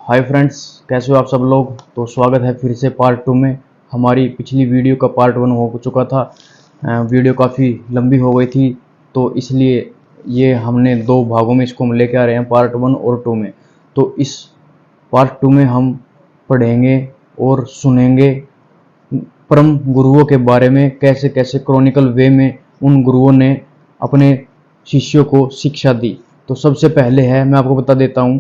Hi friends, कैसे हो आप सब लोग। तो स्वागत है फिर से पार्ट 2 में। हमारी पिछली वीडियो का पार्ट 1 हो चुका था। वीडियो काफ़ी लंबी हो गई थी, तो इसलिए ये हमने 2 भागों में इसको हम लेके आ रहे हैं, पार्ट 1 और 2 में। तो इस पार्ट 2 में हम पढ़ेंगे और सुनेंगे परम गुरुओं के बारे में, कैसे कैसे क्रॉनिकल वे में उन गुरुओं ने अपने शिष्यों को शिक्षा दी। तो सबसे पहले है, मैं आपको बता देता हूँ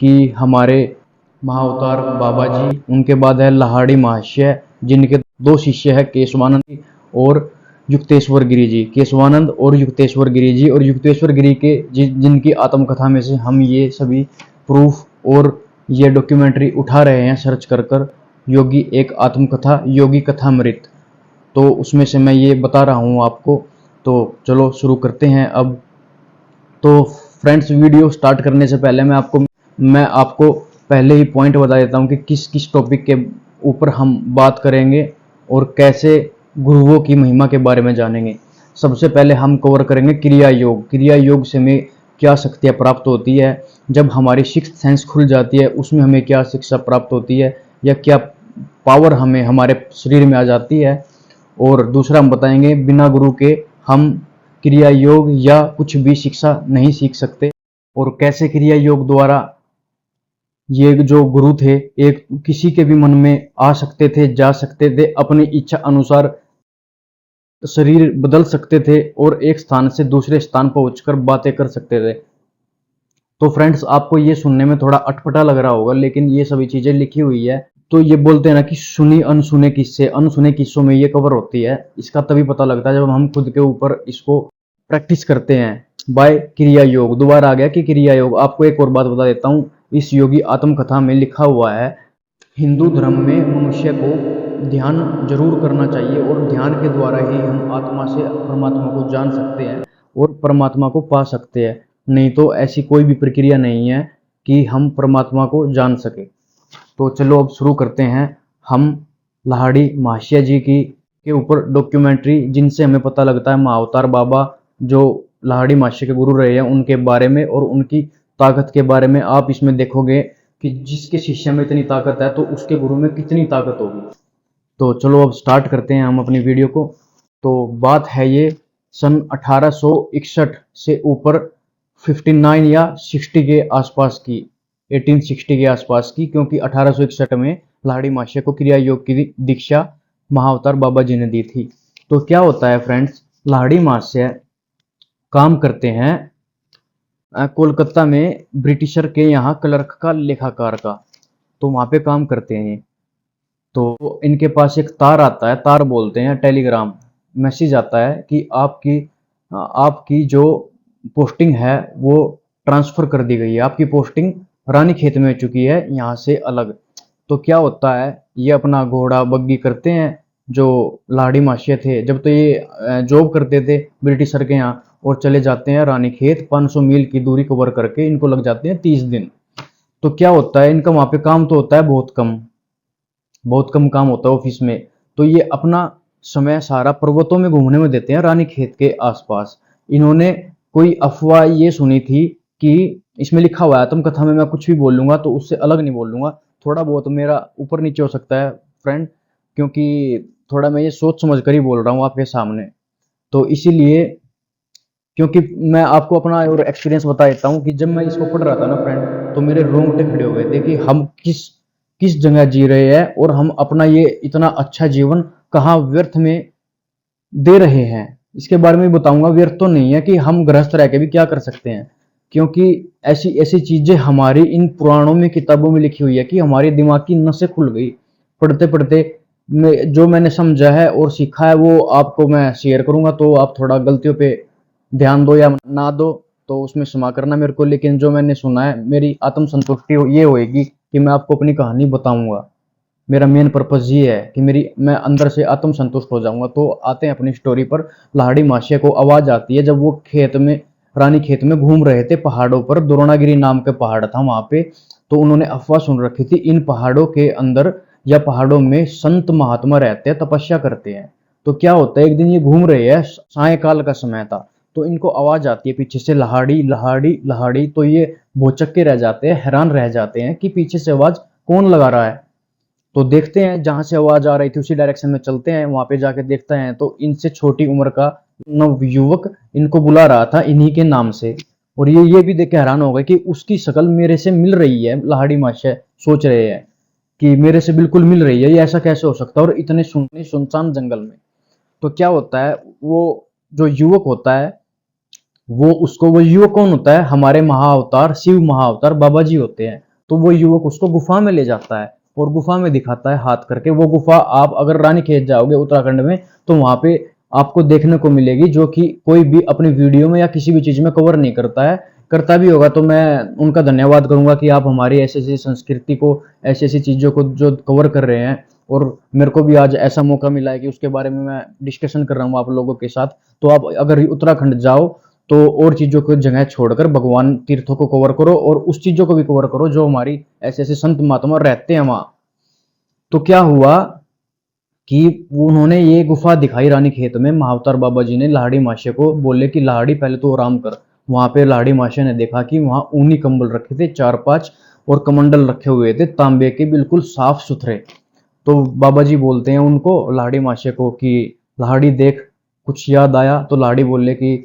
कि हमारे महाअवतार बाबा जी, उनके बाद है लाहाड़ी महाशय, जिनके 2 शिष्य है, केशवानंद और युक्तेश्वर गिरी जी। केशवानंद और युक्तेश्वर गिरी जी, और युक्तेश्वर गिरी के जिनकी आत्मकथा में से हम ये सभी प्रूफ और ये डॉक्यूमेंट्री उठा रहे हैं सर्च कर कर। योगी एक आत्मकथा, योगी कथामृत, तो उसमें से मैं ये बता रहा हूँ आपको। तो चलो शुरू करते हैं अब। तो फ्रेंड्स, वीडियो स्टार्ट करने से पहले मैं आपको पहले ही पॉइंट बता देता हूँ कि किस किस टॉपिक के ऊपर हम बात करेंगे और कैसे गुरुओं की महिमा के बारे में जानेंगे। सबसे पहले हम कवर करेंगे क्रिया योग। क्रिया योग से हमें क्या शक्तियाँ प्राप्त होती है, जब हमारी सिक्स्थ सेंस खुल जाती है उसमें हमें क्या शिक्षा प्राप्त होती है, या क्या पावर हमें हमारे शरीर में आ जाती है। और दूसरा हम बताएंगे, बिना गुरु के हम क्रिया योग या कुछ भी शिक्षा नहीं सीख सकते, और कैसे क्रिया योग द्वारा ये जो गुरु थे एक किसी के भी मन में आ सकते थे, जा सकते थे, अपनी इच्छा अनुसार शरीर बदल सकते थे और एक स्थान से दूसरे स्थान पहुंचकर बातें कर सकते थे। तो फ्रेंड्स, आपको ये सुनने में थोड़ा अटपटा लग रहा होगा, लेकिन ये सभी चीजें लिखी हुई है। तो ये बोलते हैं ना कि सुनी अनसुने किस्से, अनसुने किस्सों में ये कवर होती है। इसका तभी पता लगता है जब हम खुद के ऊपर इसको प्रैक्टिस करते हैं बाय क्रिया योग। दोबारा आ गया कि क्रिया योग। आपको एक और बात बता देता हूँ, इस योगी आत्मकथा में लिखा हुआ है, हिंदू धर्म में मनुष्य को ध्यान जरूर करना चाहिए, और ध्यान के द्वारा ही हम आत्मा से परमात्मा को जान सकते हैं और परमात्मा को पा सकते हैं। नहीं तो ऐसी कोई भी प्रक्रिया नहीं है कि हम परमात्मा को जान सके। तो चलो अब शुरू करते हैं हम लाहाड़ी महाशय जी की के ऊपर डॉक्यूमेंट्री, जिनसे हमें पता लगता है महाअवतार बाबा जो लाहाड़ी महाशय के गुरु रहे हैं उनके बारे में और उनकी ताकत के बारे में। आप इसमें देखोगे कि जिसके शिष्य में इतनी ताकत है तो उसके गुरु में कितनी ताकत होगी। तो चलो अब स्टार्ट करते हैं हम अपनी वीडियो को। तो बात है ये सन 1861 से ऊपर 59 या 60 के आसपास की, 1860 के आसपास की, क्योंकि 1861 में लाहाड़ी महाशय को क्रिया योग की दीक्षा महाअवतार बाबा जी ने दी थी। तो क्या होता है फ्रेंड्स, लाहाड़ी महाशय काम करते हैं कोलकाता में ब्रिटिशर के यहाँ क्लर्क का, लेखाकार का। तो वहां पे काम करते हैं। तो इनके पास एक तार आता है, तार बोलते हैं, टेलीग्राम मैसेज आता है कि आपकी जो पोस्टिंग है वो ट्रांसफर कर दी गई है, आपकी पोस्टिंग रानी खेत में हो चुकी है यहाँ से अलग। तो क्या होता है, ये अपना घोड़ा बग्गी करते हैं, जो लाड़ी महाशय थे जब तो ये जॉब करते थे ब्रिटिशर के यहाँ, और चले जाते हैं रानी खेत। 500 मील की दूरी कवर करके इनको लग जाते हैं 30 दिन। तो क्या होता है, इनका वहां पे काम तो होता है बहुत कम काम होता है ऑफिस में। तो ये अपना समय सारा पर्वतों में घूमने में देते हैं, रानी खेत के आसपास। इन्होंने कोई अफवाह ये सुनी थी कि इसमें लिखा हुआ है, आत्मकथा में मैं कुछ भी बोलूंगा तो उससे अलग नहीं बोलूंगा, थोड़ा बहुत मेरा ऊपर नीचे हो सकता है फ्रेंड, क्योंकि थोड़ा मैं ये सोच समझ कर ही बोल रहा हूँ आपके सामने। तो इसीलिए, क्योंकि मैं आपको अपना और एक्सपीरियंस बता देता हूँ कि जब मैं इसको पढ़ रहा था ना फ्रेंड, तो मेरे रोंगटे खड़े हो गए थे कि हम किस किस जगह जी रहे हैं और हम अपना ये इतना अच्छा जीवन कहाँ व्यर्थ में दे रहे हैं। इसके बारे में बताऊंगा। व्यर्थ तो नहीं है कि हम गृहस्थ रह के भी क्या कर सकते हैं, क्योंकि ऐसी ऐसी चीजें हमारी इन पुराणों में, किताबों में लिखी हुई है कि हमारे दिमाग की नसें खुल गई पढ़ते पढ़ते। जो मैंने समझा है और सीखा है वो आपको मैं शेयर करूंगा, तो आप थोड़ा गलतियों पे ध्यान दो या ना दो तो उसमें क्षमा करना मेरे को। लेकिन जो मैंने सुना है, मेरी आत्म संतुष्टि ये होएगी कि मैं आपको अपनी कहानी बताऊंगा। मेरा मेन पर्पज ये है कि मैं अंदर से आत्म संतुष्ट हो जाऊंगा। तो आते हैं अपनी स्टोरी पर। लाहाड़ी महाशय को आवाज आती है जब वो खेत में, रानी खेत में घूम रहे थे पहाड़ों पर, द्रोणागिरी नाम का पहाड़ था वहां पे। तो उन्होंने अफवाह सुन रखी थी, इन पहाड़ों के अंदर या पहाड़ों में संत महात्मा रहते हैं, तपस्या करते हैं। तो क्या होता है, एक दिन ये घूम रहे हैं, सायकाल का समय था, तो इनको आवाज आती है पीछे से, लहाड़ी लहाड़ी लहाड़ी। तो ये भौचक्के रह जाते हैं, हैरान रह जाते हैं कि पीछे से आवाज कौन लगा रहा है। तो देखते हैं जहां से आवाज आ रही थी उसी डायरेक्शन में चलते हैं, वहां पे जाके देखते हैं तो इनसे छोटी उम्र का नवयुवक इनको बुला रहा था इन्हीं के नाम से। और ये भी देख के हैरान हो गए कि उसकी शक्ल मेरे से मिल रही है। लाहड़ी माशे सोच रहे हैं कि मेरे से बिल्कुल मिल रही है, ये ऐसा कैसे हो सकता है, और इतने सुनसान जंगल में। तो क्या होता है, वो जो युवक होता है वो युवक कौन होता है, हमारे महाअवतार शिव महाअवतार बाबा जी होते हैं। तो वो युवक उसको गुफा में ले जाता है और गुफा में दिखाता है हाथ करके। वो गुफा आप अगर रानीखेत जाओगे उत्तराखंड में तो वहां पे आपको देखने को मिलेगी, जो कि कोई भी अपनी वीडियो में या किसी भी चीज में कवर नहीं करता है। करता भी होगा तो मैं उनका धन्यवाद करूंगा कि आप हमारी ऐसी ऐसी संस्कृति को, ऐसी ऐसी चीजों को जो कवर कर रहे हैं। और मेरे को भी आज ऐसा मौका मिला है कि उसके बारे में मैं डिस्कशन कर रहा हूँ आप लोगों के साथ। तो आप अगर उत्तराखंड जाओ तो और चीजों को जगह छोड़कर भगवान तीर्थों को कवर करो और उस चीजों को भी कवर करो जो हमारी ऐसे ऐसे संत महात्मा रहते हैं वहां। तो क्या हुआ कि उन्होंने ये गुफा दिखाई रानीखेत में, महाअवतार बाबा जी ने लाहड़ी माशे को बोले कि लाहड़ी पहले तो आराम कर। वहां पे लाहड़ी माशे ने देखा कि वहां ऊनी कंबल रखे थे 4-5 और कमंडल रखे हुए थे तांबे के, बिल्कुल साफ सुथरे। तो बाबा जी बोलते हैं उनको, लाहड़ी माशे को, कि लाहड़ी देख कुछ याद आया। तो लाहड़ी बोले कि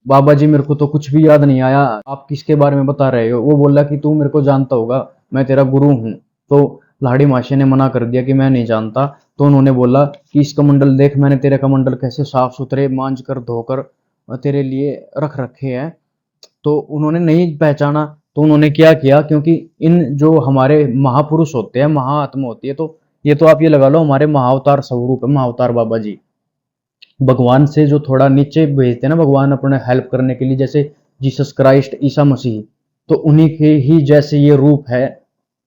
बाबा जी मेरे को तो कुछ भी याद नहीं आया, आप किसके बारे में बता रहे हो। वो बोला कि तू मेरे को जानता होगा, मैं तेरा गुरु हूँ। तो लाहड़ी माशे ने मना कर दिया कि मैं नहीं जानता। तो उन्होंने बोला कि इस कमंडल देख, मैंने तेरे कमंडल कैसे साफ सुथरे मांज कर धोकर तेरे लिए रख रखे हैं। तो उन्होंने नहीं पहचाना। तो उन्होंने क्या किया, क्योंकि इन जो हमारे महापुरुष होते हैं, महाआत्मा होती है, तो ये तो आप ये लगा लो हमारे महाअवतार स्वरूप है महाअवतार बाबा जी। भगवान से जो थोड़ा नीचे भेजते हैं ना भगवान अपने हेल्प करने के लिए, जैसे जीसस क्राइस्ट ईसा मसीह, तो उन्हीं के ही जैसे ये रूप है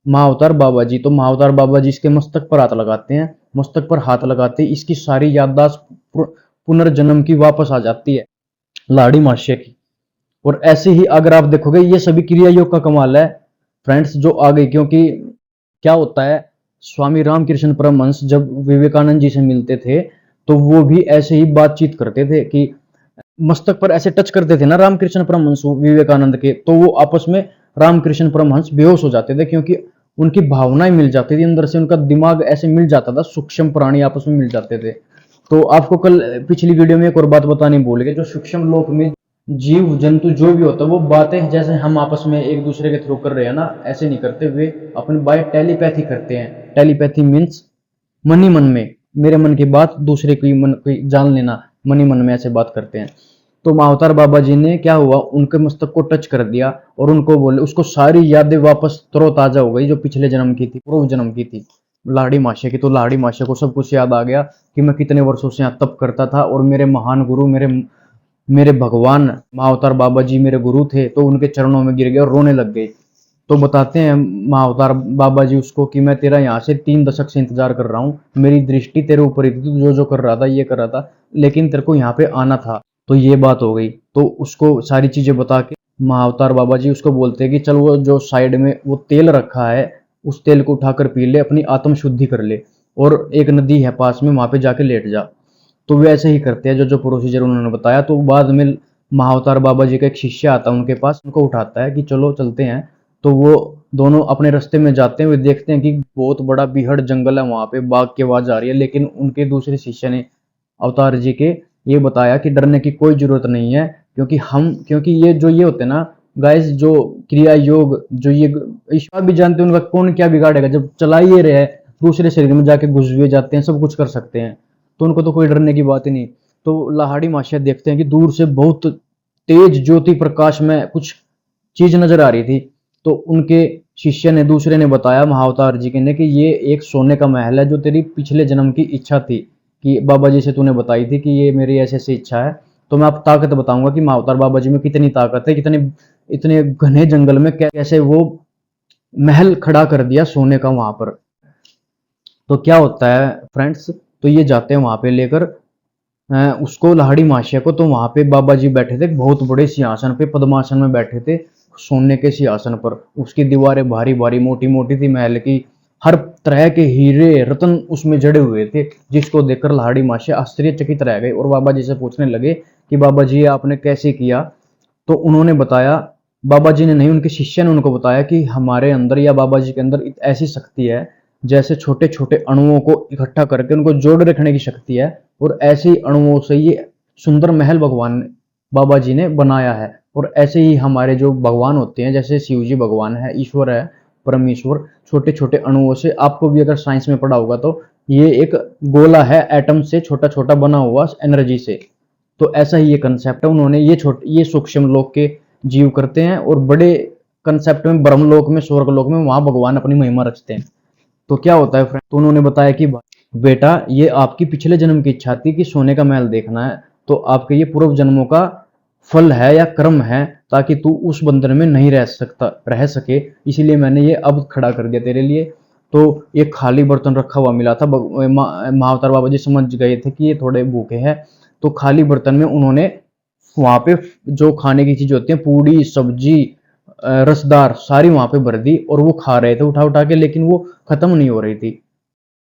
महाअवतार बाबा जी। तो महाअवतार बाबा जी इसके मस्तक पर हाथ लगाते हैं, मस्तक पर हाथ लगाते ही इसकी सारी याददाश्त पुनर्जन्म की वापस आ जाती है लाड़ी माशे की। और ऐसे ही अगर आप देखोगे ये सभी क्रिया योग का कमाल है फ्रेंड्स जो आ गई। क्योंकि क्या होता है, स्वामी रामकृष्ण परमहंस जब विवेकानंद जी से मिलते थे तो वो भी ऐसे ही बातचीत करते थे कि मस्तक पर ऐसे टच करते थे ना रामकृष्ण परमहंस विवेकानंद के, तो वो आपस में रामकृष्ण परमहंस बेहोश हो जाते थे, क्योंकि उनकी भावनाएं मिल जाती थी अंदर से, उनका दिमाग ऐसे मिल जाता था, सूक्ष्म प्राणी आपस में मिल जाते थे। तो आपको कल पिछली वीडियो में एक और बात बतानी भूल गए, जो सूक्ष्म लोक में जीव जंतु जो भी होता है वो बातें जैसे हम आपस में एक दूसरे के थ्रू कर रहे हैं ना, ऐसे नहीं करते हुए अपनी बाय टेलीपैथी करते हैं। टेलीपैथी मीन्स मन ही मन में, मेरे मन की बात दूसरे की मन की जान लेना, मन ही मन में ऐसे बात करते हैं। तो महाअवतार बाबा जी ने क्या हुआ, उनके मस्तक को टच कर दिया और उनको बोले, उसको सारी यादें वापस तरोताजा हो गई जो पिछले जन्म की थी, पूर्व जन्म की थी लाड़ी माशे की। तो लाड़ी माशे को सब कुछ याद आ गया कि मैं कितने वर्षों से यहाँ तप करता था और मेरे महान गुरु, मेरे मेरे भगवान महाअवतार बाबा जी मेरे गुरु थे। तो उनके चरणों में गिर गए और रोने लग गए। तो बताते हैं महाअवतार बाबा जी उसको कि मैं तेरा यहाँ से 3 दशक से इंतजार कर रहा हूँ, मेरी दृष्टि तेरे ऊपर ही थी, तू जो जो कर रहा था ये कर रहा था, लेकिन तेरे को यहाँ पे आना था। तो ये बात हो गई। तो उसको सारी चीजें बता के महाअवतार बाबा जी उसको बोलते हैं कि चल वो जो साइड में वो तेल रखा है उस तेल को उठाकर पी ले, अपनी आत्म शुद्धि कर ले, और एक नदी है पास में वहां पे जाके लेट जा। तो वे ऐसे ही करते हैं जो जो प्रोसीजर उन्होंने बताया। तो बाद में महाअवतार बाबा जी का एक शिष्य आता है उनके पास, उनको उठाता है कि चलो चलते हैं। तो वो दोनों अपने रास्ते में जाते हैं, वे देखते हैं कि बहुत बड़ा बीहड़ जंगल है, वहां पे बाघ की आवाज आ रही है। लेकिन उनके दूसरे शिष्य ने अवतार जी के ये बताया कि डरने की कोई जरूरत नहीं है, क्योंकि ये जो ये होते हैं ना गाइस, जो क्रिया योग, जो ये ईश्वर भी जानते हैं उनका कौन क्या बिगाड़ेगा, जब चला ही रहे हैं दूसरे शरीर में जाके घुस भी जाते हैं, सब कुछ कर सकते हैं, तो उनको तो कोई डरने की बात ही नहीं। तो लाहड़ी माशिया देखते हैं कि दूर से बहुत तेज ज्योति प्रकाश में कुछ चीज नजर आ रही थी। तो उनके शिष्य ने, दूसरे ने बताया महाअवतार जी के ने कि ये एक सोने का महल है जो तेरी पिछले जन्म की इच्छा थी, कि बाबा जी से तूने बताई थी कि ये मेरी ऐसी ऐसी इच्छा है। तो मैं आपको ताकत बताऊंगा कि महाअवतार बाबा जी में कितनी ताकत है, कितने इतने घने जंगल में कैसे वो महल खड़ा कर दिया सोने का वहां पर। तो क्या होता है फ्रेंड्स, तो ये जाते हैं वहां पे लेकर उसको लाहड़ी माशिया को। तो वहां पे बाबा जी बैठे थे बहुत बड़े सिंहासन पे, पद्मासन में बैठे थे, सोने के सिंहासन पर। उसकी दीवारें भारी भारी मोटी मोटी थी महल की, हर तरह के हीरे रतन उसमें जड़े हुए थे, जिसको देखकर लाहड़ी माशिया आश्चर्यचकित रह गए और बाबा जी से पूछने लगे कि बाबा जी ये आपने कैसे किया। तो उन्होंने बताया, बाबा जी ने नहीं, उनके शिष्य ने उनको बताया कि हमारे अंदर या बाबा जी के अंदर एक ऐसी शक्ति है, जैसे छोटे छोटे अणुओं को इकट्ठा करके उनको जोड़ रखने की शक्ति है, और ऐसे ही अणुओं से ये सुंदर महल भगवान बाबा जी ने बनाया है। और ऐसे ही हमारे जो भगवान होते हैं, जैसे शिव जी भगवान है, ईश्वर है, परमेश्वर, छोटे छोटे अणुओं से, आपको भी अगर साइंस में पढ़ा होगा तो ये एक गोला है एटम से छोटा छोटा बना हुआ एनर्जी से। तो ऐसा ही ये कंसेप्ट है, उन्होंने ये सूक्ष्म लोक के जीव करते हैं, और बड़े कंसेप्ट में ब्रह्मलोक में, स्वर्गलोक में, वहां भगवान अपनी महिमा रचते हैं। तो क्या होता है फ्रेंड, तो उन्होंने बताया कि बेटा ये आपकी पिछले जन्म की इच्छा थी कि सोने का महल देखना है, तो आपके ये पूर्व जन्मों का फल है या कर्म है, ताकि तू उस बंधन में नहीं रह सके, इसीलिए मैंने ये अब खड़ा कर दिया तेरे लिए। तो एक खाली बर्तन रखा हुआ मिला था, महाअवतार बाबा जी समझ गए थे कि ये थोड़े भूखे हैं, तो खाली बर्तन में उन्होंने वहां पे जो खाने की चीज होती है, पूड़ी सब्जी रसदार, सारी वहां पे भर दी, और वो खा रहे थे उठा उठा के, लेकिन वो खत्म नहीं हो रही थी।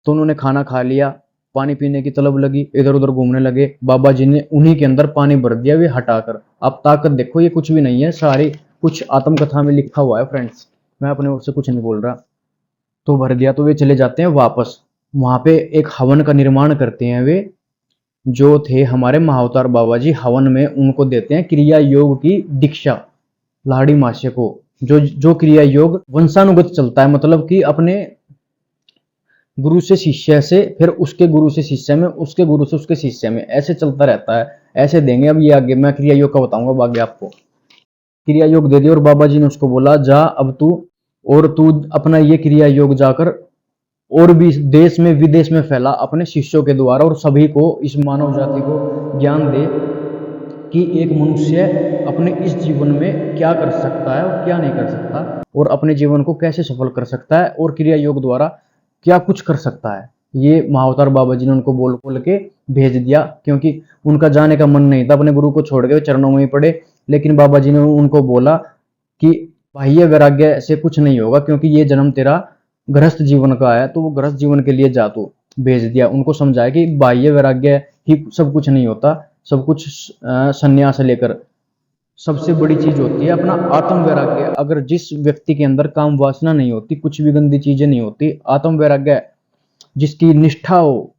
तो उन्होंने खाना खा लिया, पानी पीने की तलब लगी, इधर उधर घूमने लगे, बाबा जी ने उन्हीं के अंदर पानी भर दिया वे हटाकर। आप ताकत देखो, ये कुछ भी नहीं है, सारी कुछ आत्मकथा में लिखा हुआ है फ्रेंड्स, मैं अपने ओर से कुछ नहीं बोल रहा। तो भर दिया, तो वे चले जाते हैं वापस, वहां पे एक हवन का निर्माण करते हैं वे, जो थे हमारे महाअवतार बाबा जी, हवन में उनको देते हैं क्रिया योग की दीक्षा, लाड़ी मास्य को। जो जो क्रिया योग वंशानुगत चलता है, मतलब कि अपने गुरु से शिष्य से, फिर उसके गुरु से शिष्य में, उसके गुरु से उसके शिष्य में, ऐसे चलता रहता है, ऐसे देंगे। अब ये आगे मैं क्रिया योग का बताऊंगा आगे आपको। क्रिया योग दे दिया, और बाबा जी ने उसको बोला जा अब तू, और तू अपना ये क्रिया योग जाकर और भी देश में विदेश में फैला अपने शिष्यों के द्वारा, और सभी को, इस मानव जाति को ज्ञान दे कि एक मनुष्य अपने इस जीवन में क्या कर सकता है और क्या नहीं कर सकता, और अपने जीवन को कैसे सफल कर सकता है, और क्रिया योग द्वारा क्या कुछ कर सकता है। ये महाअवतार बाबा जी ने उनको बोल बोल के भेज दिया, क्योंकि उनका जाने का मन नहीं था, अपने गुरु को छोड़ के चरणों में ही पड़े। लेकिन बाबा जी ने उनको बोला कि बाह्य वैराग्य से कुछ नहीं होगा, क्योंकि ये जन्म तेरा गृहस्थ जीवन का है, तो वो गृहस्थ जीवन के लिए जा, तू भेज दिया। उनको समझाया कि बाह्य वैराग्य ही सब कुछ नहीं होता, सब कुछ संन्यास लेकर सबसे बड़ी चीज होती है अपना आत्म वैराग्य। अगर जिस व्यक्ति के अंदर काम वासना नहीं होती, कुछ भी गंदी चीजें नहीं होती, आत्म वैराग्य, जिसकी निष्ठा हो,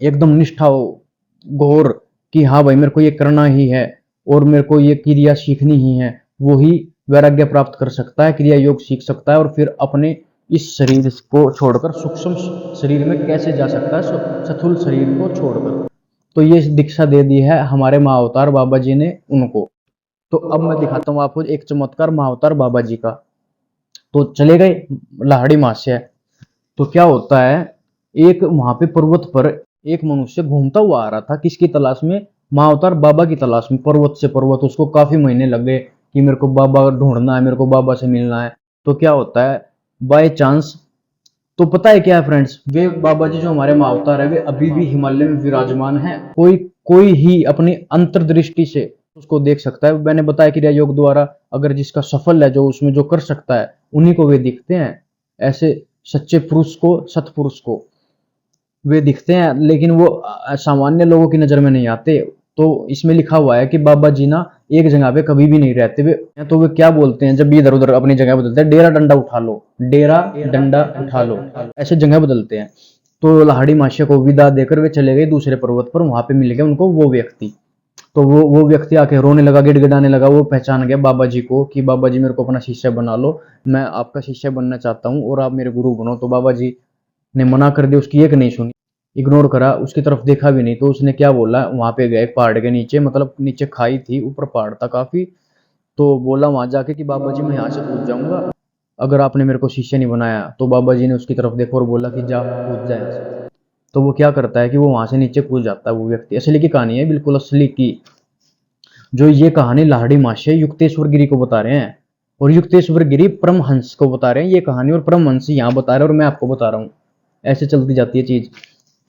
एकदम निष्ठा हो घोर, कि हाँ भाई मेरे को ये करना ही है और मेरे को ये क्रिया सीखनी ही है, वो ही वैराग्य प्राप्त कर सकता है, क्रिया योग सीख सकता है, और फिर अपने इस शरीर को छोड़कर सूक्ष्म शरीर में कैसे जा सकता है, स्थूल शरीर को छोड़कर। तो ये दीक्षा दे दी है हमारे महाअवतार बाबा जी ने उनको। तो अब मैं दिखाता हूँ आपको एक चमत्कार महाअवतार बाबा जी का। तो चले गए लाहड़ी मास्य। तो क्या होता है, एक वहां पे पर्वत पर एक मनुष्य घूमता हुआ आ रहा था, किसकी तलाश में, महाअवतार बाबा की तलाश में, पर्वत से पर्वत। उसको काफी महीने लग गए कि मेरे को बाबा ढूंढना है, मेरे को बाबा से मिलना है। तो क्या होता है, बाय चांस, तो पता है क्या है फ्रेंड्स, वे बाबा जी जो हमारे महाअवतार है, वे अभी भी हिमालय में विराजमान है। कोई कोई ही अपनी अंतर्दृष्टि से उसको देख सकता है। मैंने बताया क्रिया योग द्वारा अगर जिसका सफल है, जो उसमें जो कर सकता है, उन्हीं को वे दिखते हैं। ऐसे सच्चे पुरुष को, सतपुरुष को वे दिखते हैं, लेकिन वो सामान्य लोगों की नजर में नहीं आते। तो इसमें लिखा हुआ है कि बाबा जी ना एक जगह पे कभी भी नहीं रहते वे। तो वे क्या बोलते हैं जब भी इधर उधर अपनी जगह बदलते हैं, डेरा डंडा उठा लो, डेरा डंडा उठा लो, ऐसे जगह बदलते हैं। तो लाहड़ी मास्या को विदा देकर वे चले गए दूसरे पर्वत पर। वहां पे मिल गया उनको वो व्यक्ति। तो वो व्यक्ति आके रोने लगा, गिड़गिड़ाने लगा। वो पहचान गया बाबा जी को कि बाबा जी मेरे को अपना शिष्य बना लो, मैं आपका शिष्य बनना चाहता हूँ और आप मेरे गुरु बनो। तो बाबा जी ने मना कर दिया, उसकी एक नहीं सुनी, इग्नोर करा, उसकी तरफ देखा भी नहीं। तो उसने क्या बोला, वहां पे गए पहाड़ के नीचे, मतलब नीचे खाई थी, ऊपर पहाड़ था काफी। तो बोला वहां जाके कि बाबा जी मैं यहाँ से कूद जाऊंगा अगर आपने मेरे को शिष्य नहीं बनाया। तो बाबा जी ने उसकी तरफ देखा और बोला कि जा कूद जा यहाँ से। तो वो क्या करता है कि वो वहां से नीचे कूद जाता है वो व्यक्ति। असली की कहानी है, बिल्कुल असली की। जो ये कहानी लाहड़ी मास्या युक्तेश्वर गिरी को बता रहे हैं, और युक्तेश्वर गिरी परमहंस को बता रहे हैं ये कहानी, और परमहंस यहाँ बता रहे हैं और मैं आपको बता रहा हूँ। ऐसे चलती जाती है चीज।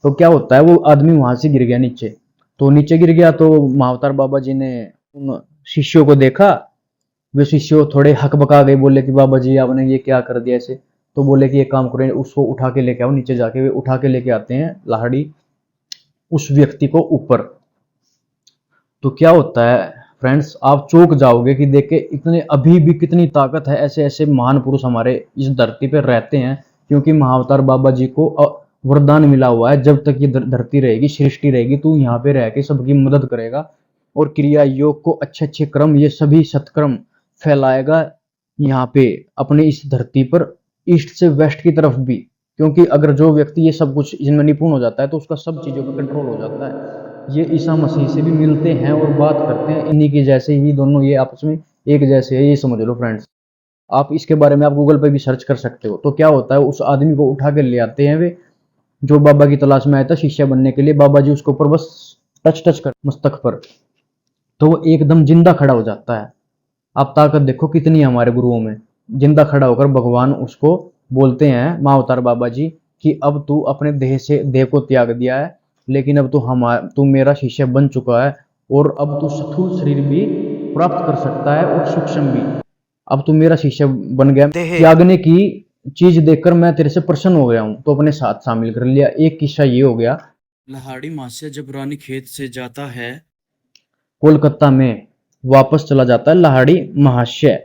तो क्या होता है, वो आदमी वहां से गिर गया नीचे। तो नीचे गिर गया तो महाअवतार बाबा जी ने उन शिष्यों को देखा। वे शिष्य थोड़े हक बका गए, बोले कि बाबा जी आपने ये क्या कर दिया ऐसे। तो बोले कि एक काम करें, उसको उठा के लेके आओ नीचे जाके। वे उठा के लेके आते हैं लाहड़ी उस व्यक्ति को ऊपर। तो क्या होता है फ्रेंड्स, आप चौंक जाओगे कि देख के इतने अभी भी कितनी ताकत है। ऐसे ऐसे महान पुरुष हमारे इस धरती पर रहते हैं, क्योंकि महाअवतार बाबा जी को वरदान मिला हुआ है, जब तक ये धरती रहेगी, सृष्टि रहेगी, तू यहाँ पे रह के सबकी मदद करेगा और क्रिया योग को अच्छे अच्छे क्रम, ये सभी सत्कर्म फैलाएगा यहाँ पे अपने इस धरती पर, ईस्ट से वेस्ट की तरफ भी। क्योंकि अगर जो व्यक्ति ये सब कुछ इनमें निपुण हो जाता है तो उसका सब चीजों पर कंट्रोल हो जाता है। ये ईसा मसीह से भी मिलते हैं और बात करते हैं, इन्हीं के जैसे ही दोनों, ये आपस में एक जैसे है, ये समझ लो फ्रेंड्स। आप इसके बारे में आप गूगल पे भी सर्च कर सकते हो। तो क्या होता है, उस आदमी को उठा के ले आते हैं वे, जो बाबा की तलाश में आया था शिष्य बनने के लिए। बाबा जी उसके ऊपर बस टच कर मस्तक पर, तो वो एकदम जिंदा खड़ा हो जाता है। आप ताकत देखो कितनी है हमारे गुरुओं में। जिंदा खड़ा होकर भगवान उसको बोलते हैं, माँ अवतार बाबा जी, कि अब तू अपने देह को त्याग दिया है, लेकिन अब तू मेरा शिष्य बन चुका है, और अब तू स्थूल शरीर भी प्राप्त कर सकता है और सूक्ष्म भी। अब तू मेरा शिष्य बन गया। त्यागने की चीज देखकर मैं तेरे से प्रसन्न हो गया हूँ, तो अपने साथ शामिल कर लिया। एक किस्सा ये हो गया, लहाड़ी मास्य जब रानी खेत से जाता है, कोलकाता में वापस चला जाता है लहाड़ी महाशय,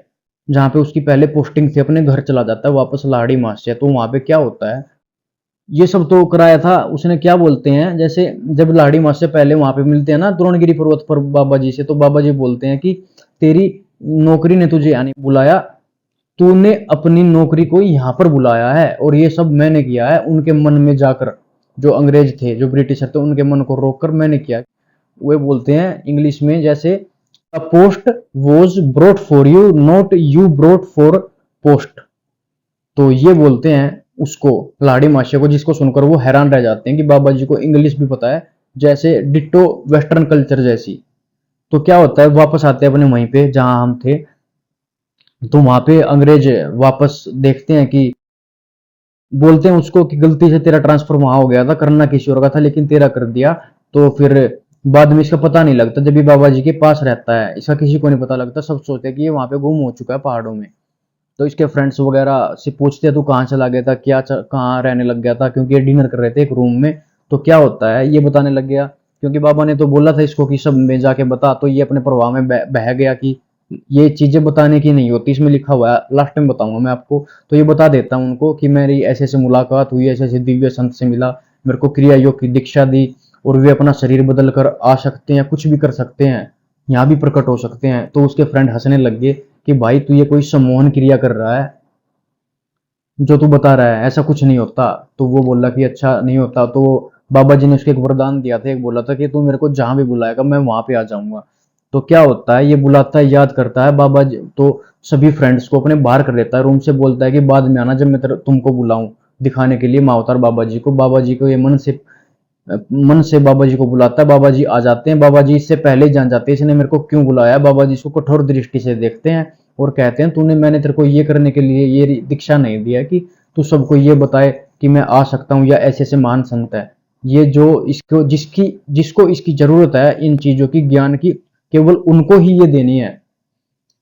जहाँ पे उसकी पहले पोस्टिंग थी, अपने घर चला जाता है वापस लहाड़ी महाशय। तो वहां पे क्या होता है, ये सब तो कराया था उसने। क्या बोलते हैं, जैसे जब लाड़ी माँ से पहले वहां पे मिलते हैं ना द्रोणगिरी पर्वत पर बाबा जी से, तो बाबा जी बोलते हैं कि तेरी नौकरी ने तुझे यानी बुलाया, तूने अपनी नौकरी को यहाँ पर बुलाया है, और ये सब मैंने किया है उनके मन में जाकर। जो अंग्रेज थे, जो ब्रिटिशर थे, उनके मन को रोककर मैंने किया। वे बोलते हैं इंग्लिश में, जैसे अ post was brought for you, not you brought for post. तो ये बोलते हैं उसको, लाड़ी माशिया को, जिसको सुनकर वो हैरान रह जाते हैं कि बाबा जी को इंग्लिश भी पता है, जैसे डिट्टो वेस्टर्न कल्चर जैसी। तो क्या होता है, वापस आते हैं अपने वहीं पे जहां हम थे। तो वहां पे अंग्रेज वापस देखते हैं कि, बोलते हैं उसको कि गलती से तेरा ट्रांसफर वहां हो गया था, करना किसी और का था लेकिन तेरा कर दिया। तो फिर बाद में इसका पता नहीं लगता, जब भी बाबा जी के पास रहता है इसका किसी को नहीं पता लगता। सब सोचते हैं कि ये वहां पे गुम हो चुका है पहाड़ों में। तो इसके फ्रेंड्स वगैरह से पूछते हैं तू कहाँ चला गया था, कहाँ रहने लग गया था, क्योंकि ये डिनर कर रहे थे एक रूम में। तो क्या होता है, ये बताने लग गया, क्योंकि बाबा ने तो बोला था इसको कि सब में जाके बता। तो ये अपने प्रभाव में बह गया कि ये चीजें बताने की नहीं होती, इसमें लिखा हुआ है, लास्ट टाइम बताऊंगा मैं आपको। तो ये बता देता हूँ उनको कि मेरी ऐसे ऐसे मुलाकात हुई, ऐसे ऐसे दिव्य संत से मिला, मेरे को क्रिया योग की दीक्षा दी, और वे अपना शरीर बदल कर आ सकते हैं, कुछ भी कर सकते हैं, यहाँ भी प्रकट हो सकते हैं। तो उसके फ्रेंड हंसने लग गए कि भाई तू ये कोई सम्मोहन क्रिया कर रहा है, जो तू बता रहा है ऐसा कुछ नहीं होता। तो वो बोला कि अच्छा नहीं होता। तो बाबा जी ने उसको एक वरदान दिया था, एक बोला था कि तू मेरे को जहां भी बुलाएगा मैं वहां पे आ जाऊंगा। तो क्या होता है, ये बुलाता है, याद करता है बाबा जी, तो सभी फ्रेंड्स को अपने बाहर कर देता है रूम से, बोलता है कि बाद में आना जब मैं तुमको बुलाऊं दिखाने के लिए मावतार बाबा जी को। बाबा जी को ये मन से बाबा जी को बुलाता है। बाबा जी आ जाते हैं। बाबा जी इससे पहले ही जान जाते हैं इसने मेरे को क्यों बुलाया। बाबा जी इसको कठोर दृष्टि से देखते हैं और कहते हैं, मैंने तेरे को ये करने के लिए ये दीक्षा नहीं दिया कि तू सबको ये बताए कि मैं आ सकता हूँ, या ऐसे ऐसे महान संत है। ये जो इसको जिसको इसकी जरूरत है इन चीजों की, ज्ञान की, केवल उनको ही ये देनी है।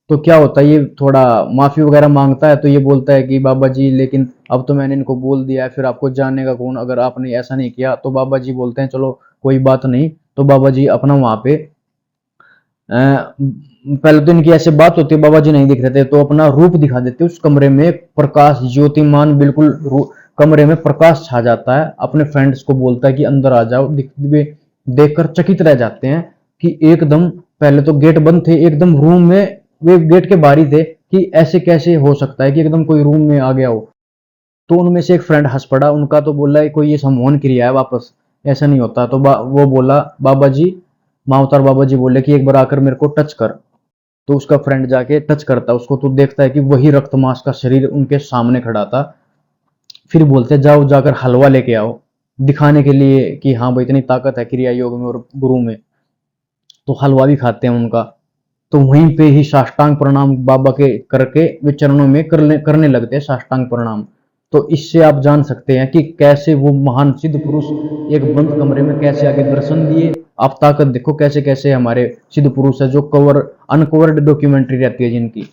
तो क्या होता है, ये थोड़ा माफी वगैरह मांगता है। तो ये बोलता है कि बाबा जी लेकिन अब तो मैंने इनको बोल दिया है, फिर आपको जानने का कौन, अगर आपने ऐसा नहीं किया। तो बाबा जी बोलते हैं चलो कोई बात नहीं। तो बाबा जी अपना वहां पे पहले तो इनकी ऐसे बात होती है, बाबा जी नहीं दिख रहे थे, तो अपना रूप दिखा देते। उस कमरे में प्रकाश ज्योतिमान बिल्कुल कमरे में प्रकाश छा जाता है। अपने फ्रेंड्स को बोलता है कि अंदर आ जाओ। देखकर चकित रह जाते हैं कि एकदम, पहले तो गेट बंद थे, एकदम रूम में वे गेट के बाहर ही थे कि ऐसे कैसे हो सकता है कि एकदम कोई रूम में आ गया हो। तो उनमें से एक फ्रेंड हंस पड़ा उनका, तो बोला कोई ये सम्मोहन क्रिया है वापस, ऐसा नहीं होता। तो वो बोला, बाबा जी, मावतार बाबा जी बोले कि एक बार आकर मेरे को टच कर। तो उसका फ्रेंड जाके टच करता उसको, तो देखता है कि वही रक्त मांस का शरीर उनके सामने खड़ा था। फिर बोलते जाओ जाकर हलवा लेके आओ, दिखाने के लिए कि हाँ भाई इतनी ताकत है क्रिया योग में और गुरु में। तो हलवा भी खाते हैं उनका। तो वहीं पे ही साष्टांग प्रणाम बाबा के करके वे चरणों में करने लगते हैं साष्टांग प्रणाम। तो इससे आप जान सकते हैं कि कैसे वो महान सिद्ध पुरुष एक बंद कमरे में कैसे आगे दर्शन दिए। आप ताकत देखो कैसे कैसे हमारे सिद्ध पुरुष है, जो अनकवर्ड डॉक्यूमेंट्री रहती है जिनकी।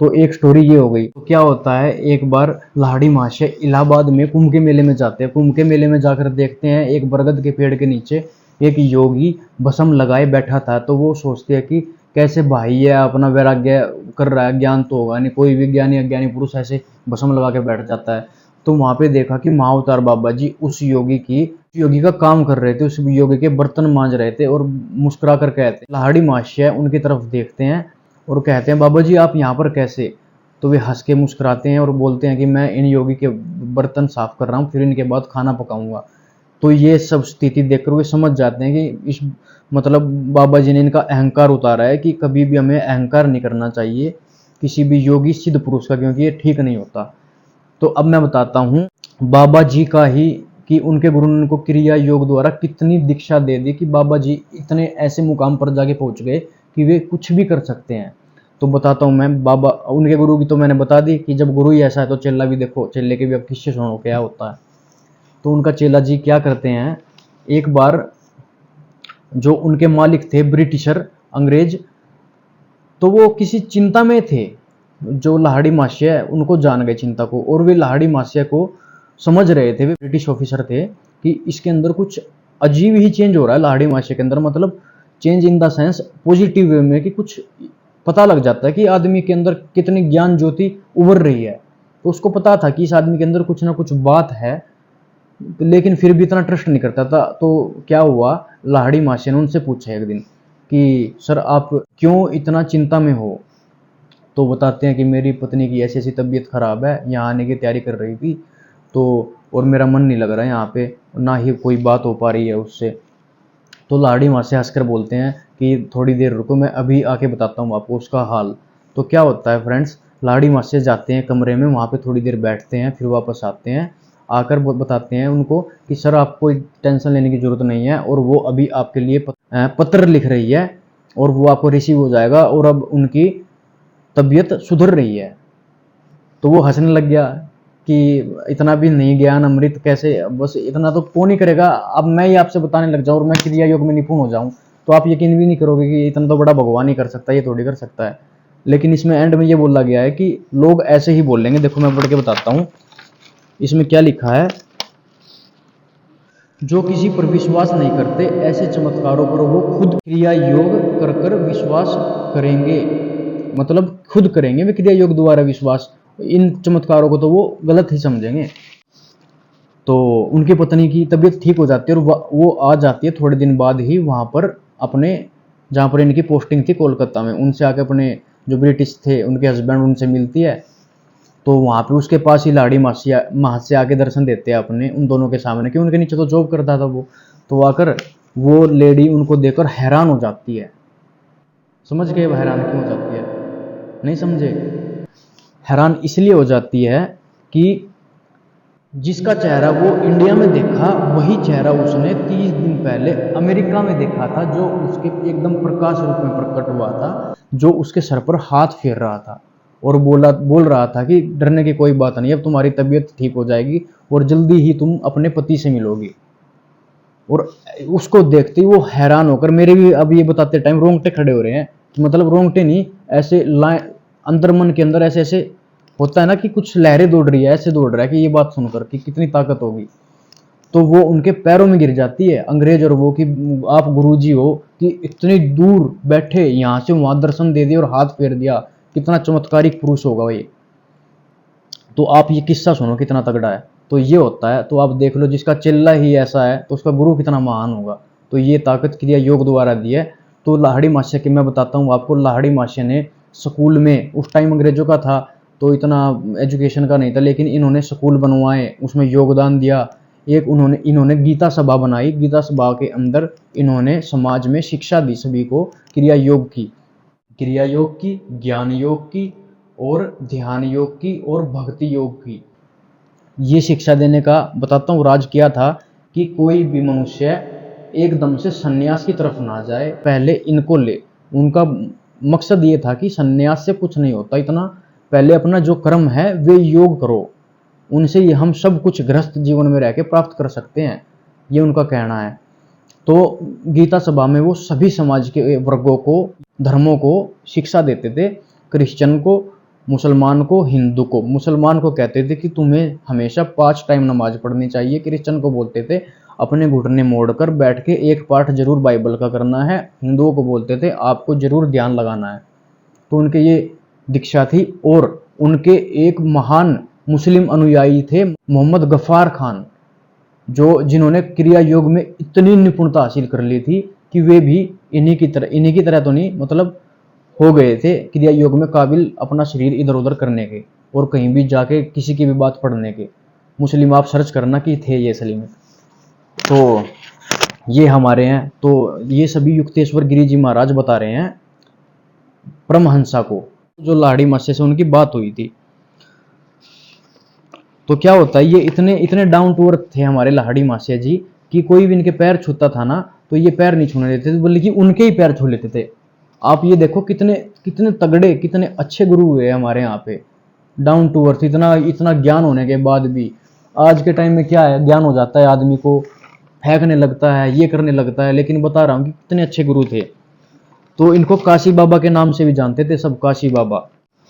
तो एक स्टोरी ये हो गई। तो क्या होता है, एक बार लाड़ी महाशय इलाहाबाद में कुंभ के मेले में जाते हैं। कुंभ के मेले में जाकर देखते हैं एक बरगद के पेड़ के नीचे एक योगी भस्म लगाए बैठा था, तो वो सोचते हैं कि कैसे भाई है अपना वैराग्य कर रहा है, ज्ञान तो होगा नहीं, कोई विज्ञानी अज्ञानी पुरुष ऐसे भस्म लगा के बैठ जाता है। तो वहां पे देखा कि महाअवतार बाबा जी उस योगी का काम कर रहे थे, उस योगी के बर्तन मांज रहे थे, और मुस्कुरा कर कहते हैं, लाहड़ी महाशय उनकी तरफ देखते हैं और कहते हैं बाबा जी आप यहाँ पर कैसे। तो वे हंस के मुस्कुराते हैं और बोलते हैं कि मैं इन योगी के बर्तन साफ कर रहा हूँ, फिर इनके बाद खाना पकाऊंगा। तो ये सब स्थिति देखकर वे समझ जाते हैं कि इस मतलब बाबा जी ने इनका अहंकार उतारा है कि कभी भी हमें अहंकार नहीं करना चाहिए किसी भी योगी सिद्ध पुरुष का, क्योंकि ये ठीक नहीं होता। तो अब मैं बताता हूँ बाबा जी का ही कि उनके गुरु ने उनको क्रिया योग द्वारा कितनी दीक्षा दे दी कि बाबा जी इतने ऐसे मुकाम पर जाके पहुंच गए कि वे कुछ भी कर सकते हैं। तो बताता हूँ मैं बाबा उनके गुरु की तो मैंने बता दी कि जब गुरु ही ऐसा है तो चेला भी देखो, चेले के भी अब किससे सुनो क्या होता है। तो उनका चेला जी क्या करते हैं, एक बार जो उनके मालिक थे ब्रिटिशर अंग्रेज, तो वो किसी चिंता में थे, जो लाहड़ी मास्या है उनको जान गए चिंता को, और वे लाहड़ी मास्या को समझ रहे थे, वे ब्रिटिश ऑफिसर थे, कि इसके अंदर कुछ अजीब ही चेंज हो रहा है लाहड़ी मास्या के अंदर, मतलब change in the sense positive way में, कि कुछ पता लग जाता है कि आदमी के अंदर कितनी ज्ञान ज्योति उभर रही है। तो उसको पता था कि इस आदमी के अंदर कुछ ना कुछ बात है, लेकिन फिर भी इतना ट्रस्ट नहीं करता था। तो क्या हुआ, लाहड़ी मास्या ने उनसे पूछा एक दिन कि सर आप क्यों इतना चिंता में हो। तो बताते हैं कि मेरी पत्नी की ऐसी ऐसी तबीयत खराब है, यहाँ आने की तैयारी कर रही थी, तो और मेरा मन नहीं लग रहा है यहाँ पे, ना ही कोई बात हो पा रही है उससे। तो लाहड़ी मास्या हंसकर बोलते हैं कि थोड़ी देर रुको, मैं अभी आके बताता हूँ आपको उसका हाल। तो क्या होता है फ्रेंड्स, लाहड़ी मास्या जाते हैं कमरे में, वहाँ पे थोड़ी देर बैठते हैं, फिर वापस आते हैं, आकर बताते हैं उनको कि सर आपको कोई टेंशन लेने की जरूरत नहीं है, और वो अभी आपके लिए पत्र लिख रही है और वो आपको रिसीव हो जाएगा, और अब उनकी तबीयत सुधर रही है। तो वो हंसने लग गया कि इतना भी नहीं ज्ञान अमृत कैसे, बस इतना तो कौन ही करेगा, अब मैं ही आपसे बताने लग जाऊं और मैं क्रिया योग में निपुण हो जाऊं तो आप यकीन भी नहीं करोगे कि इतना तो बड़ा भगवान ही कर सकता है, ये थोड़ी कर सकता है। लेकिन इसमें एंड में ये बोला गया है कि लोग ऐसे ही बोलेंगे, देखो मैं पढ़ के बताता हूँ इसमें क्या लिखा है, जो किसी पर विश्वास नहीं करते ऐसे चमत्कारों पर वो खुद क्रिया योग कर कर विश्वास करेंगे, मतलब खुद करेंगे वे क्रिया योग द्वारा विश्वास, इन चमत्कारों को तो वो गलत ही समझेंगे। तो उनकी पत्नी की तबीयत ठीक हो जाती है और वो आ जाती है थोड़े दिन बाद ही वहां पर अपने, जहाँ पर इनकी पोस्टिंग थी कोलकाता में, उनसे आके अपने जो ब्रिटिश थे उनके हस्बैंड उनसे मिलती है। तो वहां पे उसके पास ही लाहड़ी मास्या आके दर्शन देते हैं अपने उन दोनों के सामने, कि उनके नीचे तो जॉब करता था वो। तो आकर वो लेडी उनको देखकर हैरान हो जाती है। समझ गए वो हैरान क्यों हो जाती है? नहीं समझे? हैरान इसलिए हो जाती है कि जिसका चेहरा वो इंडिया में देखा वही चेहरा उसने 30 दिन पहले अमेरिका में देखा था, जो उसके एकदम प्रकाश रूप में प्रकट हुआ था, जो उसके सर पर हाथ फेर रहा था और बोल रहा था कि डरने की कोई बात नहीं, अब तुम्हारी तबीयत ठीक हो जाएगी और जल्दी ही तुम अपने पति से मिलोगी। और उसको देखते ही वो हैरान होकर, मेरे भी अब ये बताते टाइम रोंगटे खड़े हो रहे हैं, मतलब रोंगटे नहीं, ऐसे अंदर मन के अंदर ऐसे ऐसे होता है ना कि कुछ लहरें दौड़ रही है, ऐसे दौड़ रहा है कि ये बात सुनकर कि कितनी ताकत होगी। तो वो उनके पैरों में गिर जाती है अंग्रेज और वो, कि आप गुरुजी हो कि इतनी दूर बैठे यहाँ से वहां दर्शन दे दिया और हाथ फेर दिया, कितना चमत्कारिक पुरुष होगा ये। तो आप ये किस्सा सुनो कितना तगड़ा है। तो ये होता है, तो आप देख लो जिसका चिल्ला ही ऐसा है तो उसका गुरु कितना महान होगा। तो ये ताकत क्रिया योग द्वारा दी है। तो लाहड़ी मास्या की मैं बताता हूँ आपको, लाहड़ी मास्या ने स्कूल में, उस टाइम अंग्रेजों का था तो इतना एजुकेशन का नहीं था, लेकिन इन्होंने स्कूल बनवाए, उसमें योगदान दिया। एक इन्होंने गीता सभा बनाई, गीता सभा के अंदर इन्होंने समाज में शिक्षा दी सभी को क्रिया योग की, ज्ञान योग की और ध्यान योग की और भक्ति योग की। ये शिक्षा देने का बताता हूँ राज किया था कि कोई भी मनुष्य एकदम से सन्यास की तरफ ना जाए, पहले इनको ले। उनका मकसद ये था कि सन्यास से कुछ नहीं होता, इतना पहले अपना जो कर्म है वे योग करो, उनसे ही हम सब कुछ गृहस्थ जीवन में रह के प्राप्त कर सकते हैं, ये उनका कहना है। तो गीता सभा में वो सभी समाज के वर्गों को, धर्मों को शिक्षा देते थे, क्रिश्चियन को, मुसलमान को, हिंदू को। मुसलमान को कहते थे कि तुम्हें हमेशा 5 टाइम नमाज पढ़नी चाहिए, क्रिश्चियन को बोलते थे अपने घुटने मोड़कर बैठ के एक पाठ जरूर बाइबल का करना है। हिंदुओं को बोलते थे आपको जरूर ध्यान लगाना है। तो उनके ये दीक्षा थी। और उनके एक महान मुस्लिम अनुयायी थे मोहम्मद गफ्फार खान, जो जिन्होंने क्रिया योग में इतनी निपुणता हासिल कर ली थी कि वे भी इन्हीं की तरह तो नहीं, मतलब हो गए थे क्रिया योग में काबिल अपना शरीर इधर उधर करने के और कहीं भी जाके किसी की भी बात पढ़ने के। मुस्लिम आप सर्च करना कि थे ये असली में। तो ये हमारे हैं। तो ये सभी युक्तेश्वर गिरी जी महाराज बता रहे हैं परमहंसा को, जो लाड़ी मास्टर से उनकी बात हुई थी। तो क्या होता है, ये इतने इतने डाउन टू अर्थ थे हमारे लाड़ी मास्टर जी कि कोई भी इनके पैर छूता था ना तो ये पैर नहीं छूने देते थे, बल्कि उनके ही पैर छू लेते थे। आप ये देखो कितने कितने तगड़े, कितने अच्छे गुरु हुए हमारे यहाँ पे, डाउन टू अर्थ। इतना इतना ज्ञान होने के बाद भी आज के टाइम में क्या है, ज्ञान हो जाता है आदमी को फेंकने लगता है, ये करने लगता है। लेकिन बता रहा हूँ कि कितने अच्छे गुरु थे। तो इनको काशी बाबा के नाम से भी जानते थे सब, काशी बाबा।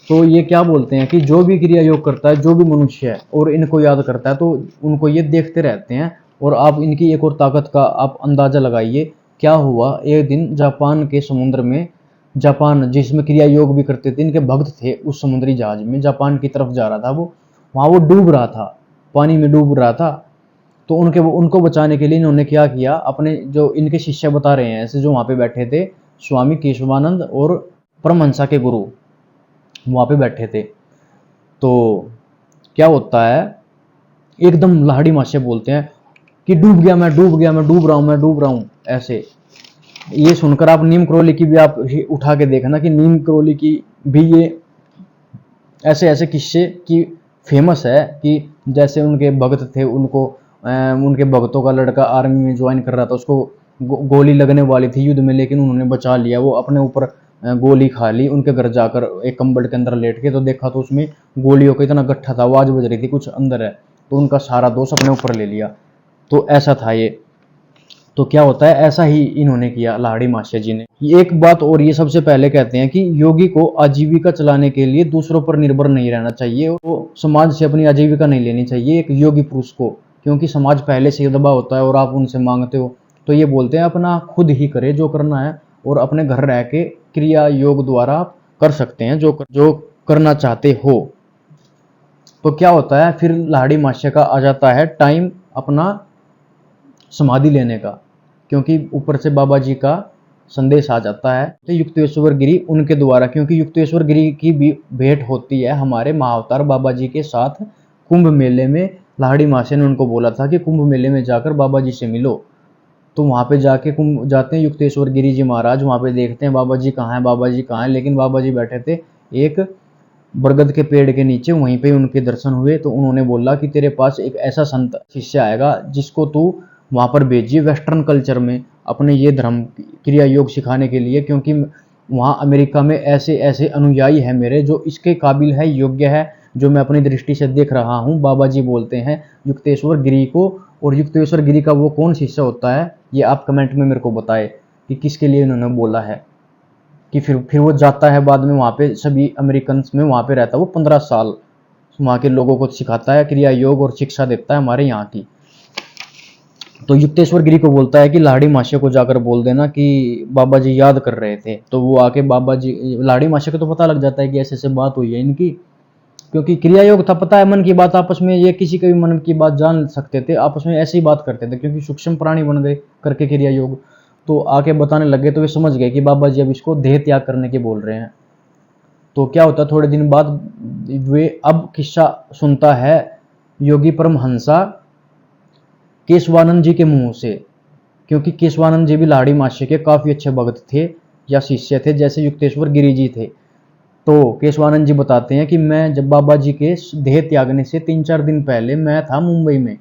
तो ये क्या बोलते हैं कि जो भी क्रिया योग करता है, जो भी मनुष्य है और इनको याद करता है, तो उनको ये देखते रहते हैं। और आप इनकी एक और ताकत का आप अंदाजा लगाइए। क्या हुआ, एक दिन जापान के समुद्र में, जापान जिसमें क्रिया योग भी करते थे, इनके भक्त थे, उस समुद्री जहाज में जापान की तरफ जा रहा था वो, वहाँ वो डूब रहा था, पानी में डूब रहा था। तो उनको बचाने के लिए इन्होंने क्या किया, अपने जो इनके शिष्य बता रहे हैं ऐसे, जो वहाँ पे बैठे थे, स्वामी केशवानंद और परमहंसा के गुरु वहाँ पे बैठे थे। तो क्या होता है, एकदम लाहड़ी मासे बोलते हैं कि डूब गया, मैं डूब गया, मैं डूब रहा हूँ, मैं डूब रहा हूँ। ऐसे ये सुनकर आप नीम करोली की भी आप उठा के देखना कि नीम करोली की भी ये ऐसे ऐसे किस्से की फेमस है कि जैसे उनके भक्त थे, उनके भक्तों का लड़का आर्मी में ज्वाइन कर रहा था, उसको गोली लगने वाली थी युद्ध में, लेकिन उन्होंने बचा लिया। वो अपने ऊपर गोली खा ली, उनके घर जाकर एक कंबल के अंदर लेट के तो देखा तो उसमें गोलियों का इतना गट्ठा था, आवाज बज रही थी, कुछ अंदर है। तो उनका सारा दोष अपने ऊपर ले लिया। तो ऐसा था ये। तो क्या होता है, ऐसा ही इन्होंने किया लाहड़ी मास्टर जी ने। एक बात और ये सबसे पहले कहते हैं कि योगी को आजीविका चलाने के लिए दूसरों पर निर्भर नहीं रहना चाहिए, वो समाज से अपनी आजीविका नहीं लेनी चाहिए एक योगी पुरुष को, क्योंकि समाज पहले से दबा होता है और आप उनसे मांगते हो। तो ये बोलते हैं अपना खुद ही करे जो करना है, और अपने घर रह के क्रिया योग द्वारा आप कर सकते हैं जो करना चाहते हो। तो क्या होता है, फिर लाहड़ी मास्टर का आ जाता है टाइम अपना समाधि लेने का, क्योंकि ऊपर से बाबा जी का संदेश आ जाता है। तो युक्तेश्वर गिरी उनके द्वारा, क्योंकि युक्तेश्वर गिरी की भी भेंट होती है हमारे महाअवतार बाबा जी के साथ कुंभ मेले में। लाहड़ी मास्टर ने उनको बोला था कि कुंभ मेले में जाकर बाबा जी से मिलो। तो वहाँ पे जाके जाते हैं युक्तेश्वर गिरी जी महाराज, वहाँ पे देखते हैं बाबा जी कहाँ हैं, बाबा जी कहाँ हैं। लेकिन बाबा जी बैठे थे एक बरगद के पेड़ के नीचे, वहीं पे उनके दर्शन हुए। तो उन्होंने बोला कि तेरे पास एक ऐसा संत शिष्य आएगा जिसको तू वहाँ पर भेजिए वेस्टर्न कल्चर में अपने ये धर्म क्रिया योग सिखाने के लिए, क्योंकि वहाँ अमेरिका में ऐसे ऐसे अनुयायी हैं मेरे जो इसके काबिल है, योग्य है, जो मैं अपनी दृष्टि से देख रहा हूँ। बाबा जी बोलते हैं युक्तेश्वर गिरी को। और युक्तेश्वर गिरी का वो कौन शिष्य होता है, ये आप कमेंट में मेरे को बताए कि किसके लिए इन्होंने बोला है। कि फिर वो जाता है बाद में वहाँ पे सभी अमेरिकन में, वहाँ पे रहता है वो 15 साल, वहाँ के लोगों को सिखाता है क्रिया योग और शिक्षा देता है हमारे यहाँ की। तो युक्तेश्वर गिरी को बोलता है कि लाहड़ी मास्टर को जाकर बोल देना कि बाबा जी याद कर रहे थे। तो वो आके बाबा जी, लाहड़ी मास्टर को तो पता लग जाता है कि ऐसे ऐसे बात हुई है इनकी, क्योंकि क्रिया योग था, पता है मन की बात आपस में, ये किसी के भी मन की बात जान सकते थे, आपस में ऐसी बात करते थे, क्योंकि सूक्ष्म प्राणी बन गए करके क्रिया योग। तो आके बताने लगे तो वे समझ गए कि बाबा जी अब इसको देह त्याग करने के बोल रहे हैं। तो क्या होता है, थोड़े दिन बाद वे अब किस्सा सुनता है योगी परमहंसा केशवानंद जी के मुंह से, क्योंकि केशवानंद जी भी लाहड़ी मास्टर के काफी अच्छे भक्त थे या शिष्य थे, जैसे युक्तेश्वर गिरी जी थे। तो केशवानंद जी बताते हैं कि मैं जब बाबा जी के देह त्यागने से 3-4 दिन पहले मैं था मुंबई में।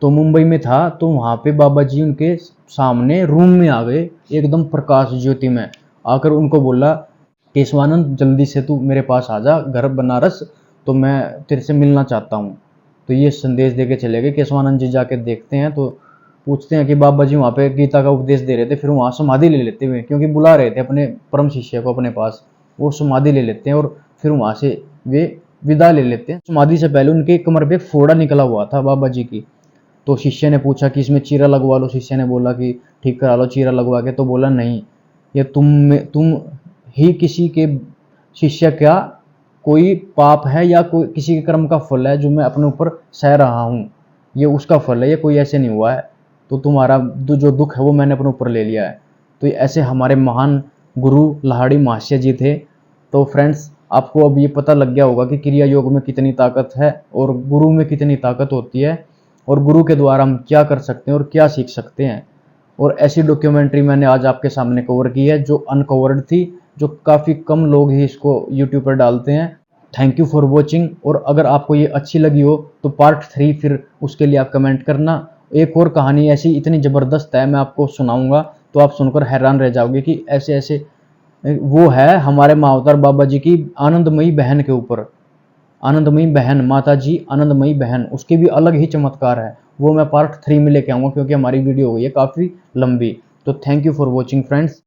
तो मुंबई में था तो वहाँ पे बाबा जी उनके सामने रूम में आ गए, एकदम प्रकाश ज्योति में आकर उनको बोला, केशवानंद जल्दी से तू मेरे पास आ जा, घर बनारस, तो मैं तेरे से मिलना चाहता हूँ। तो ये संदेश देके चले गए। केशवानंद जी जाके देखते हैं तो पूछते हैं कि बाबा जी वहाँ पे गीता का उपदेश दे रहे थे, फिर वहाँ समाधि ले लेते हुए, क्योंकि बुला रहे थे अपने परम शिष्य को अपने पास, वो समाधि ले लेते हैं और फिर वहाँ से वे विदा ले लेते हैं। समाधि से पहले उनके कमर पे फोड़ा निकला हुआ था बाबा जी की। तो शिष्य ने पूछा कि इसमें चीरा लगवा लो। शिष्य ने बोला कि ठीक करा लो चीरा लगवा के। तो बोला नहीं, ये तुम ही किसी के शिष्य क्या कोई पाप है या कोई किसी के कर्म का फल है जो मैं अपने ऊपर सह रहा हूँ, ये उसका फल है, ये कोई ऐसे नहीं हुआ है। तो तुम्हारा जो दुख है वो मैंने अपने ऊपर ले लिया है। तो ऐसे हमारे महान गुरु लाहिड़ी महाशय जी थे। तो फ्रेंड्स, आपको अब ये पता लग गया होगा कि क्रिया योग में कितनी ताकत है और गुरु में कितनी ताकत होती है, और गुरु के द्वारा हम क्या कर सकते हैं और क्या सीख सकते हैं। और ऐसी डॉक्यूमेंट्री मैंने आज आपके सामने कवर की है जो अनकवर्ड थी, जो काफ़ी कम लोग ही इसको यूट्यूब पर डालते हैं। Thank you for watching. और अगर आपको ये अच्छी लगी हो तो पार्ट 3 फिर उसके लिए आप कमेंट करना। एक और कहानी ऐसी इतनी ज़बरदस्त है, मैं आपको सुनाऊंगा तो आप सुनकर हैरान रह जाओगे कि ऐसे ऐसे वो है हमारे महाअवतार बाबा जी की आनंदमयी बहन के ऊपर। आनंदमयी बहन, माता जी आनंदमयी बहन, उसकी भी अलग ही चमत्कार है। वो मैं पार्ट 3 में लेके आऊँगा क्योंकि हमारी वीडियो हो गई है काफ़ी लंबी। तो thank you for watching friends.